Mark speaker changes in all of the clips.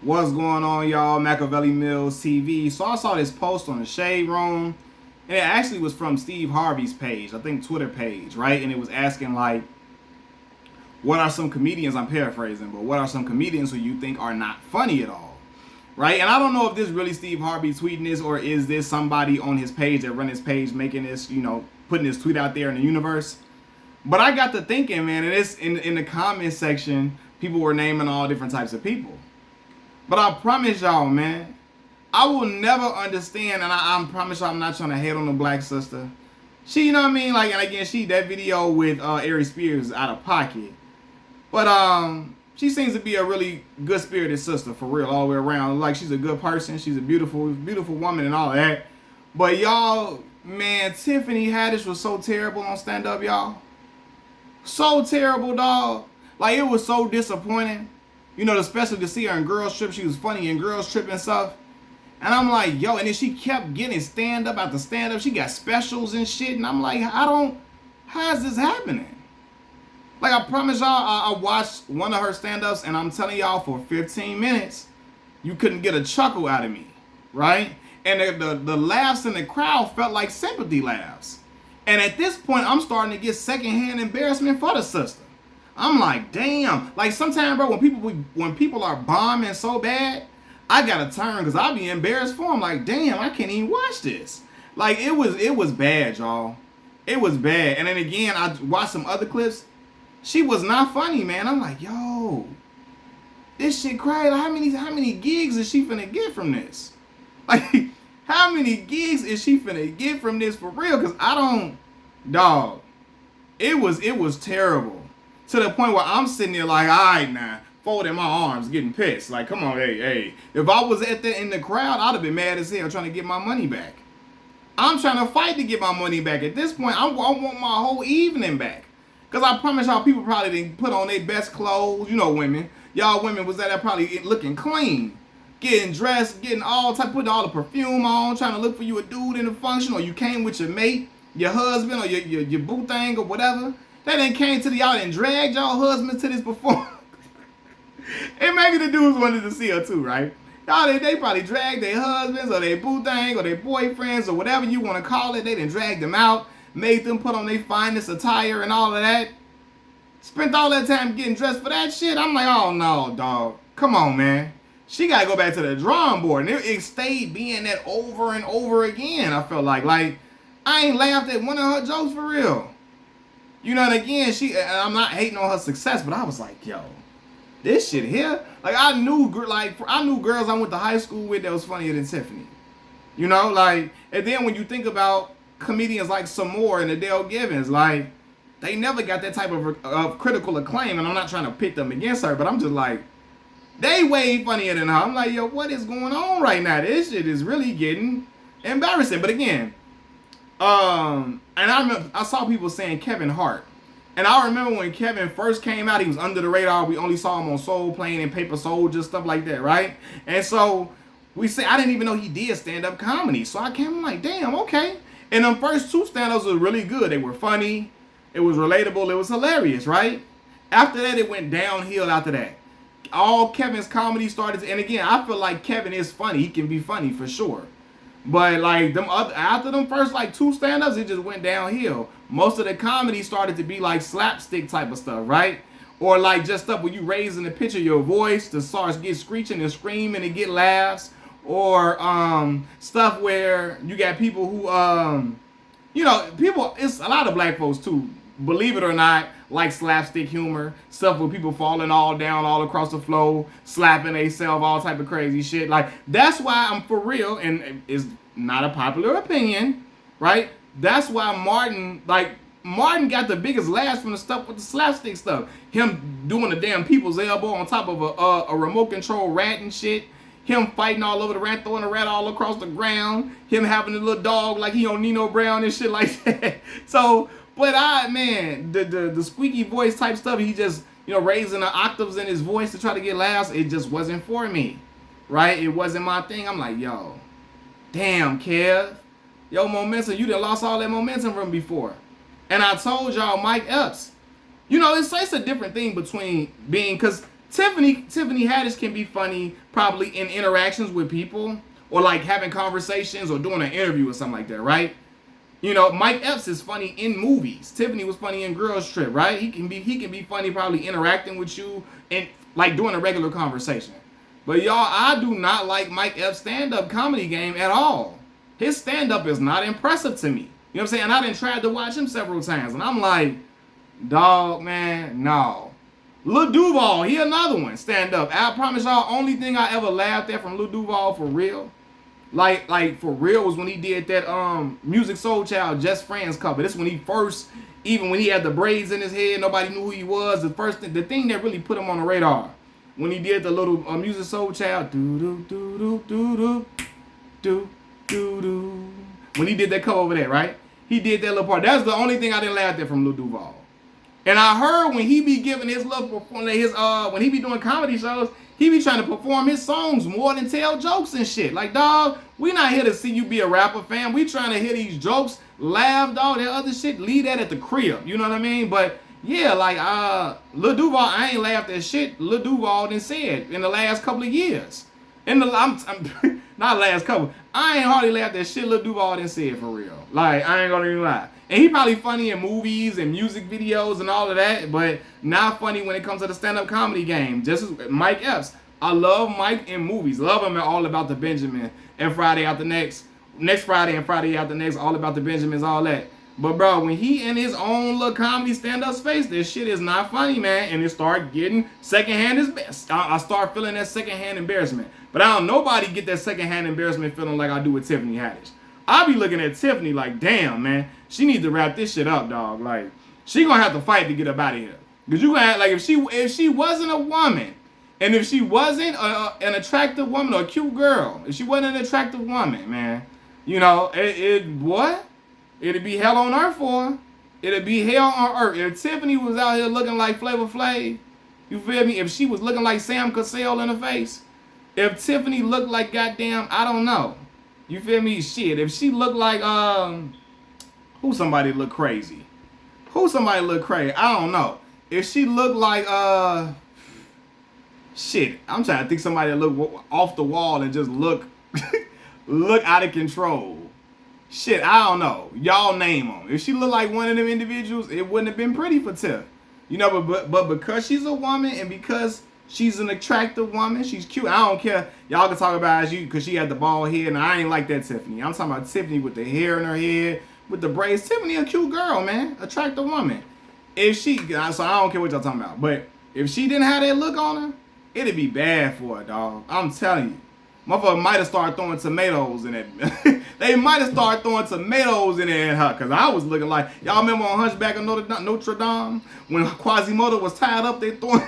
Speaker 1: What's going on, y'all? Machiavelli Mills TV. So I saw this post on the Shade Room, and it actually was from Steve Harvey's page, I think Twitter page, right? And it was asking like, what are some comedians, I'm paraphrasing, but what are some comedians who you think are not funny at all, right? And I don't know if this really Steve Harvey tweeting this, or is this somebody on his page that run his page making this, putting this tweet out there in the universe. But I got to thinking, man, and it's in the comment section, people were naming all different types of people. But I promise y'all, man, I will never understand, and I promise y'all I'm not trying to hate on the black sister. She, you know what I mean? Like, and again, that video with Ari Spears is out of pocket. But she seems to be a really good-spirited sister, for real, all the way around. Like, she's a good person. She's a beautiful, beautiful woman and all that. But y'all, man, Tiffany Haddish was so terrible on stand-up, y'all. So terrible, dog. Like, it was so disappointing. You know, especially to see her in Girls Trip. She was funny in Girls Trip and stuff. And I'm like, yo, and then she kept getting stand-up after stand-up. She got specials and shit. And I'm like, how is this happening? Like, I promise y'all, I watched one of her stand-ups, and I'm telling y'all, for 15 minutes, you couldn't get a chuckle out of me, right? And the laughs in the crowd felt like sympathy laughs. And at this point, I'm starting to get secondhand embarrassment for the sister. I'm like, damn. Like, sometimes, bro, when people are bombing so bad, I gotta turn because I be embarrassed for them. Like, damn, I can't even watch this. Like, it was bad, y'all. It was bad. And then again, I watched some other clips. She was not funny, man. I'm like, yo, this shit crazy. How many gigs is she finna get from this? Like, how many gigs is she finna get from this for real? Because dog, it was terrible. To the point where I'm sitting there like, all right now, folding my arms, getting pissed. Like, come on, hey. If I was in the crowd, I'd have been mad as hell trying to get my money back. I'm trying to fight to get my money back. At this point, I want my whole evening back. Because I promise y'all, people probably didn't put on their best clothes. You know, women. Y'all women was that probably looking clean. Getting dressed, getting putting all the perfume on, trying to look for you a dude in the function, or you came with your mate, your husband, or your boo thing, or whatever. They done came to y'all and dragged y'all husbands to this performance. And maybe the dudes wanted to see her too, right? Y'all, they probably dragged their husbands or their boo thing or their boyfriends or whatever you want to call it. They done dragged them out, made them put on their finest attire and all of that. Spent all that time getting dressed for that shit. I'm like, oh no, dog. Come on, man. She got to go back to the drawing board. And it stayed being that over and over again, I felt like. Like, I ain't laughed at one of her jokes for real. You know, and again, I'm not hating on her success, but I was like, yo, this shit here. Like, I knew girls I went to high school with that was funnier than Tiffany. You know, like, and then when you think about comedians like Samore and Adele Givens, like, they never got that type of critical acclaim, and I'm not trying to pit them against her, but I'm just like, they way funnier than her. I'm like, yo, what is going on right now? This shit is really getting embarrassing. But again, and I saw people saying Kevin Hart. And I remember when Kevin first came out, he was under the radar. We only saw him on Soul Plane and Paper Soldier, stuff like that, right? And so I didn't even know he did stand-up comedy. So I'm like, damn, okay. And them first two stand-ups were really good. They were funny. It was relatable. It was hilarious, right? After that, it went downhill after that. All Kevin's comedy started, and again, I feel like Kevin is funny. He can be funny for sure. But like after them first like two stand-ups, it just went downhill. Most of the comedy started to be like slapstick type of stuff, right? Or like just stuff where you raising the pitch of your voice to start get screeching and screaming and get laughs. Or stuff where you got people who it's a lot of black folks too, believe it or not, like slapstick humor, stuff with people falling all down all across the floor, slapping themselves, all type of crazy shit. Like, that's why I'm for real, and it's not a popular opinion, right? That's why Martin got the biggest laughs from the stuff with the slapstick stuff. Him doing the damn people's elbow on top of a remote control rat and shit. Him fighting all over the rat, throwing the rat all across the ground. Him having a little dog like he on Nino Brown and shit like that. So, but the squeaky voice type stuff, he just, raising the octaves in his voice to try to get laughs, it just wasn't for me, right? It wasn't my thing. I'm like, yo, damn, Kev. Yo, momentum, you done lost all that momentum from before. And I told y'all, Mike Epps, it's a different thing between being, because Tiffany Haddish can be funny probably in interactions with people or like having conversations or doing an interview or something like that, right? You know, Mike Epps is funny in movies. Tiffany was funny in Girls Trip, right? He can be funny probably interacting with you and like doing a regular conversation. But y'all, I do not like Mike Epps' stand-up comedy game at all. His stand-up is not impressive to me. You know what I'm saying? And I done tried to watch him several times, and I'm like, dog, man, no. Lil Duval, he another one, stand-up. I promise y'all, only thing I ever laughed at from Lil Duval for real, like for real, was when he did that Music Soul Child Just Friends cover. This when he first, even when he had the braids in his head, nobody knew who he was. The thing that really put him on the radar, when he did the little Music Soul Child, when he did that cover over there, right? He did that little part. That's the only thing I didn't laugh at from Lil Duval. And I heard when he be giving his little when he be doing comedy shows, he be trying to perform his songs more than tell jokes and shit. Like, dog, we not here to see you be a rapper, fam. We trying to hear these jokes, laugh, dog, that other shit, leave that at the crib. You know what I mean? But yeah, like Lil Duval, I ain't laughed at shit Lil Duval done said in the last couple of years. I'm not last couple. I ain't hardly laughed at shit Lil Duval done said for real. Like, I ain't gonna even lie. And he probably funny in movies and music videos and all of that, but not funny when it comes to the stand-up comedy game. Just as Mike Epps. I love Mike in movies. Love him in All About the Benjamin and Friday After Next Friday and Friday After Next, All About the Benjamins, all that. But bro, when he in his own little comedy stand-up space, this shit is not funny, man. And it start getting secondhand. I start feeling that secondhand embarrassment. But I don't nobody get that secondhand embarrassment feeling like I do with Tiffany Haddish. I be looking at Tiffany like, damn, man, she needs to wrap this shit up, dog. Like, she gonna have to fight to get up out of here. Cause you gonna have, like, if she wasn't a woman, and if she wasn't an attractive woman or a cute girl, if she wasn't an attractive woman, man, you know, what? It'd be hell on earth for her. It'd be hell on earth. If Tiffany was out here looking like Flavor Flav, you feel me? If she was looking like Sam Cassell in the face, if Tiffany looked like goddamn, I don't know. You feel me? Shit. If she looked like who somebody look crazy? Who somebody look crazy? I don't know. If she looked like shit. I'm trying to think somebody that look off the wall and just look look out of control. Shit, I don't know. Y'all name them. If she looked like one of them individuals, it wouldn't have been pretty for Tiff. You know, but because she's a woman and because she's an attractive woman, she's cute. I don't care. Y'all can talk about as you because she had the bald head, and I ain't like that Tiffany. I'm talking about Tiffany with the hair in her head, with the braids. Tiffany a cute girl, man. Attractive woman. If she, so I don't care what y'all talking about. But if she didn't have that look on her, it'd be bad for her, dog. I'm telling you. Motherfucker might have started throwing tomatoes in it. They might have started throwing tomatoes in there at her. Because I was looking like, y'all remember on Hunchback of Notre Dame? When Quasimodo was tied up, they throwing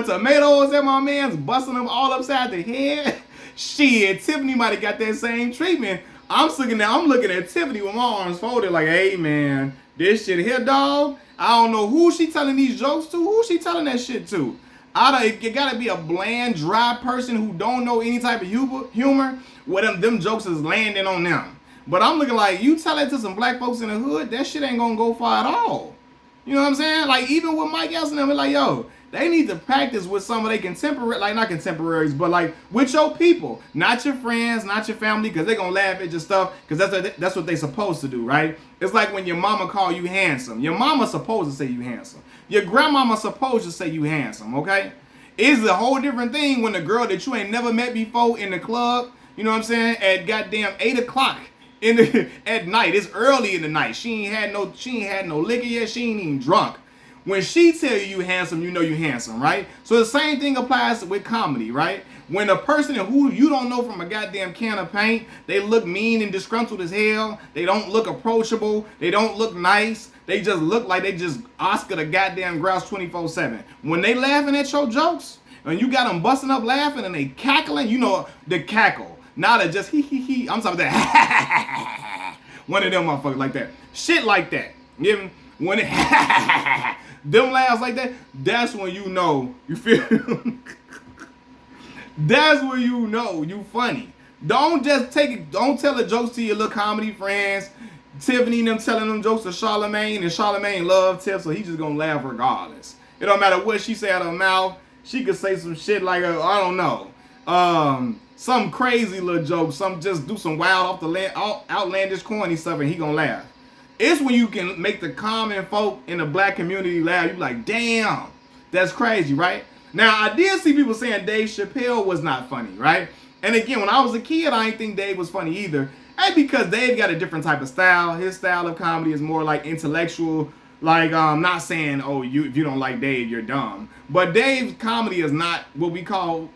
Speaker 1: tomatoes at my man's, busting them all upside the head. Shit, Tiffany might have got that same treatment. I'm looking at Tiffany with my arms folded like, hey, man, this shit here, dog. I don't know who she telling these jokes to. Who she telling that shit to? You gotta be a bland, dry person who don't know any type of humor where them jokes is landing on them. But I'm looking like, you tell it to some black folks in the hood, that shit ain't gonna go far at all. You know what I'm saying? Like, even with Mike Epps and them, we're like, yo, they need to practice with some of their contemporaries, like not contemporaries, but like with your people, not your friends, not your family, because they're gonna laugh at your stuff, because that's what they supposed to do, right? It's like when your mama call you handsome. Your mama supposed to say you handsome. Your grandmama supposed to say you handsome, okay? It's a whole different thing when the girl that you ain't never met before in the club, you know what I'm saying, at goddamn 8 o'clock at night. It's early in the night. She ain't had no liquor yet. She ain't even drunk. When she tell you handsome, you know you handsome, right? So the same thing applies with comedy, right? When a person who you don't know from a goddamn can of paint, they look mean and disgruntled as hell. They don't look approachable. They don't look nice. They just look like they just Oscar the goddamn grouse 24/7. When they laughing at your jokes, and you got them busting up laughing and they cackling, you know the cackle. Not a just he. I'm talking that one of them motherfuckers like that. Shit like that. You know, when it them laughs like that, that's when you know you feel. That's when you know you funny. Don't just don't tell the jokes to your little comedy friends. Tiffany and them telling them jokes to Charlamagne, and Charlamagne love Tiff, so he just gonna laugh regardless. It don't matter what she say out of her mouth. she could say some shit like, I don't know, some crazy little joke, some just do some wild outlandish corny stuff, and he gonna laugh. It's when you can make the common folk in the black community laugh. You be like, damn, that's crazy, right? Now, I did see people saying Dave Chappelle was not funny, right? And again, when I was a kid, I didn't think Dave was funny either. And because Dave got a different type of style. His style of comedy is more like intellectual. Like, not saying, oh, if you don't like Dave, you're dumb. But Dave's comedy is not what we call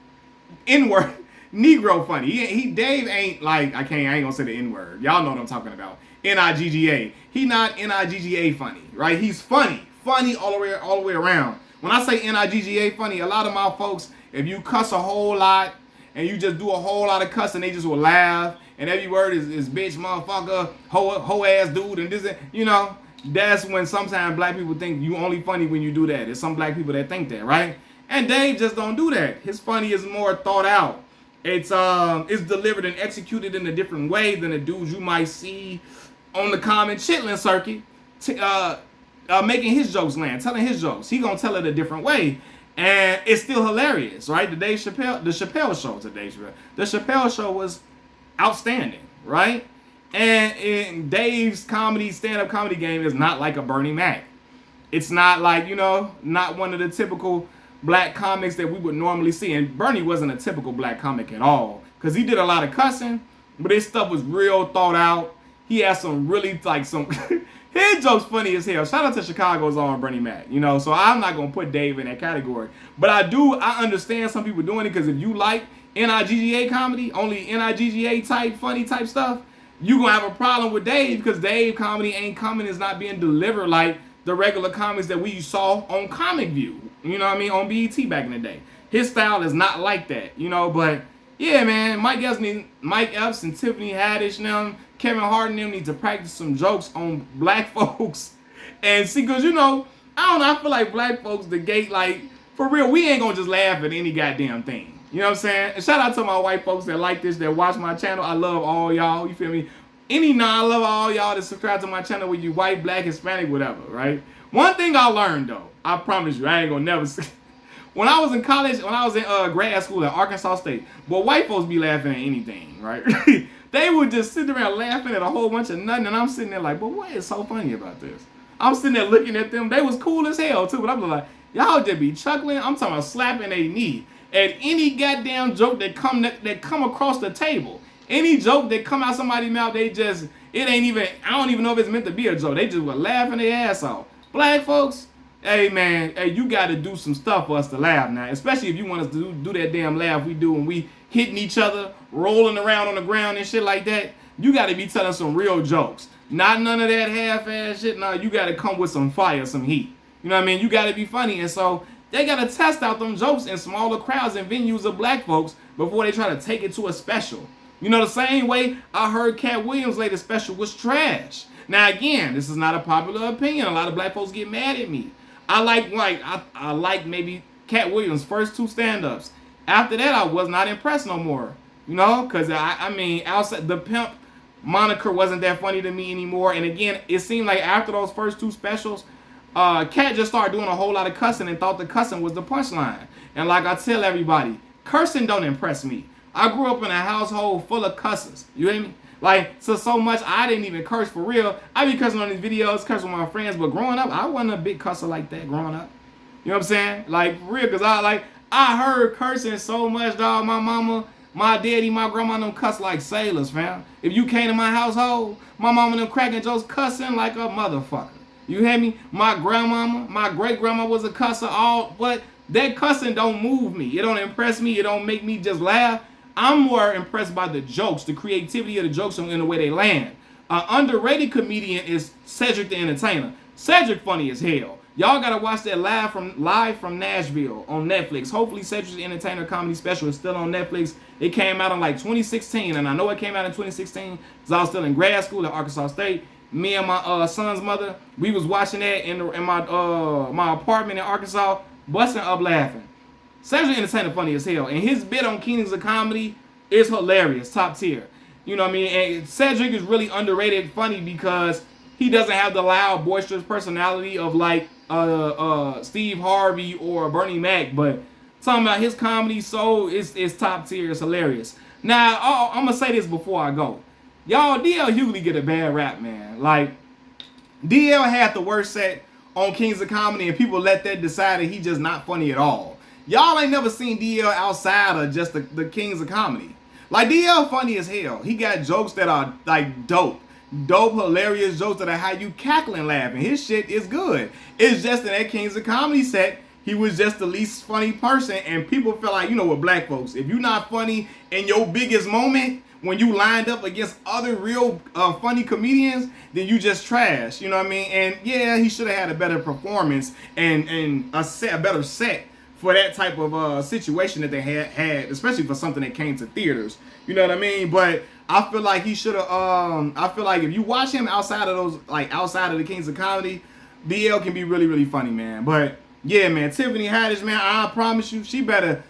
Speaker 1: N-word, Negro funny. Dave ain't like, I ain't gonna say the N-word. Y'all know what I'm talking about. N-I-G-G-A. He not N-I-G-G-A funny, right? He's funny all the way around. When I say N-I-G-G-A funny, a lot of my folks, if you cuss a whole lot and you just do a whole lot of cussing, they just will laugh. And every word is bitch, motherfucker, hoe ass dude, and this, you know. That's when sometimes black people think you only funny when you do that. There's some black people that think that, right? And Dave just don't do that. His funny is more thought out. It's delivered and executed in a different way than the dudes you might see on the common chitlin circuit, making his jokes land, telling his jokes. He gonna tell it a different way, and it's still hilarious, right? The Chappelle show was outstanding, right? And in Dave's stand-up comedy game is not like a Bernie Mac. It's not like, you know, not one of the typical black comics that we would normally see. And Bernie wasn't a typical black comic at all, because he did a lot of cussing, but his stuff was real thought out. He had some really, like, some... his jokes funny as hell. Shout out to Chicago's own Bernie Mac, you know, so I'm not going to put Dave in that category. But I understand some people doing it, because if you like N-I-G-G-A comedy, only N-I-G-G-A type, funny type stuff, you going to have a problem with Dave, because Dave comedy ain't coming, is not being delivered like the regular comics that we saw on Comic View, you know what I mean, on BET back in the day. His style is not like that, you know, but yeah, man, Mike Epps and Tiffany Haddish and them, Kevin Hart and them need to practice some jokes on black folks. And see, because, you know, I don't know, I feel like black folks, the gate, like, for real, we ain't going to just laugh at any goddamn thing. You know what I'm saying? And shout out to my white folks that like this, that watch my channel. I love all y'all. You feel me? I love all y'all that subscribe to my channel, whether you white, black, Hispanic, whatever, right? One thing I learned, though, I promise you, I ain't going to never say. When I was in college, when I was in grad school at Arkansas State, boy, white folks be laughing at anything, right? They would just sit around laughing at a whole bunch of nothing, and I'm sitting there like, but what is so funny about this? I'm sitting there looking at them. They was cool as hell, too, but I'm like, y'all just be chuckling. I'm talking about slapping a knee at any goddamn joke that come across the table. Any joke that come out somebody's mouth, it ain't even, I don't even know if it's meant to be a joke. They just were laughing their ass off. Black folks, hey man, hey, you got to do some stuff for us to laugh now. Especially if you want us to do that damn laugh we do when we hitting each other, rolling around on the ground and shit like that. You got to be telling some real jokes. Not none of that half-ass shit. No, you got to come with some fire, some heat. You know what I mean? You got to be funny. And so they got to test out them jokes in smaller crowds and venues of black folks before they try to take it to a special. You know, the same way I heard Cat Williams' latest special was trash. Now, again, this is not a popular opinion. A lot of black folks get mad at me. I like maybe Cat Williams' first two stand-ups. After that, I was not impressed no more. You know, because, I mean, outside the pimp moniker wasn't that funny to me anymore. And again, it seemed like after those first two specials, Cat just started doing a whole lot of cussing and thought the cussing was the punchline. And like I tell everybody, cursing don't impress me. I grew up in a household full of cusses. You hear me? Like, so much I didn't even curse for real. I be cussing on these videos, cussing with my friends, but growing up, I wasn't a big cusser like that growing up. You know what I'm saying? Like, for real, because I heard cursing so much, dog. My mama, my daddy, my grandma, them cuss like sailors, fam. If you came to my household, my mama them cracking jokes cussing like a motherfucker. You hear me? My grandmama, my great-grandma was a cusser, but that cussing don't move me. It don't impress me. It don't make me just laugh. I'm more impressed by the jokes, the creativity of the jokes and the way they land. An underrated comedian is Cedric the Entertainer. Cedric funny as hell. Y'all gotta watch that live from Nashville on Netflix. Hopefully Cedric the Entertainer comedy special is still on Netflix. It came out in like 2016, and I know it came out in 2016 because I was still in grad school at Arkansas State. Me and my son's mother, we was watching that in my apartment in Arkansas, busting up laughing. Cedric the Entertainer funny as hell, and his bit on Kings of Comedy is hilarious, top tier. You know what I mean? And Cedric is really underrated funny because he doesn't have the loud, boisterous personality of like Steve Harvey or Bernie Mac, but Talking about his comedy is top tier. It's hilarious. Now, I'm gonna say this before I go. Y'all, DL Hughley get a bad rap, man. Like, DL had the worst set on Kings of Comedy, and people let that decide that he just not funny at all. Y'all ain't never seen DL outside of just the Kings of Comedy. Like, DL funny as hell. He got jokes that are like dope, hilarious jokes that are how you cackling laughing. His shit is good. It's just in that Kings of Comedy set, he was just the least funny person, and people feel like, with black folks, if you're not funny in your biggest moment, when you lined up against other real funny comedians, then you just trash. You know what I mean? And yeah, he should have had a better performance and a better set for that type of situation that they had, especially for something that came to theaters. You know what I mean? But I feel like he should have. I feel like if you watch him outside of the Kings of Comedy, DL can be really, really funny, man. But yeah, man, Tiffany Haddish, man, I promise you, she better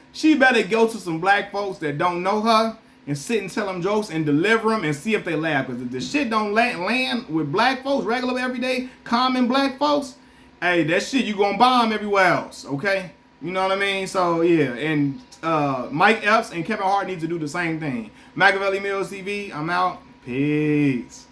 Speaker 1: go to some black folks that don't know her and sit and tell them jokes and deliver them and see if they laugh. Because if the shit don't land with black folks, regular, everyday, common black folks, hey, that shit you gonna bomb everywhere else, okay? You know what I mean? So yeah, and Mike Epps and Kevin Hart need to do the same thing. Machiavelli Mills TV, I'm out. Peace.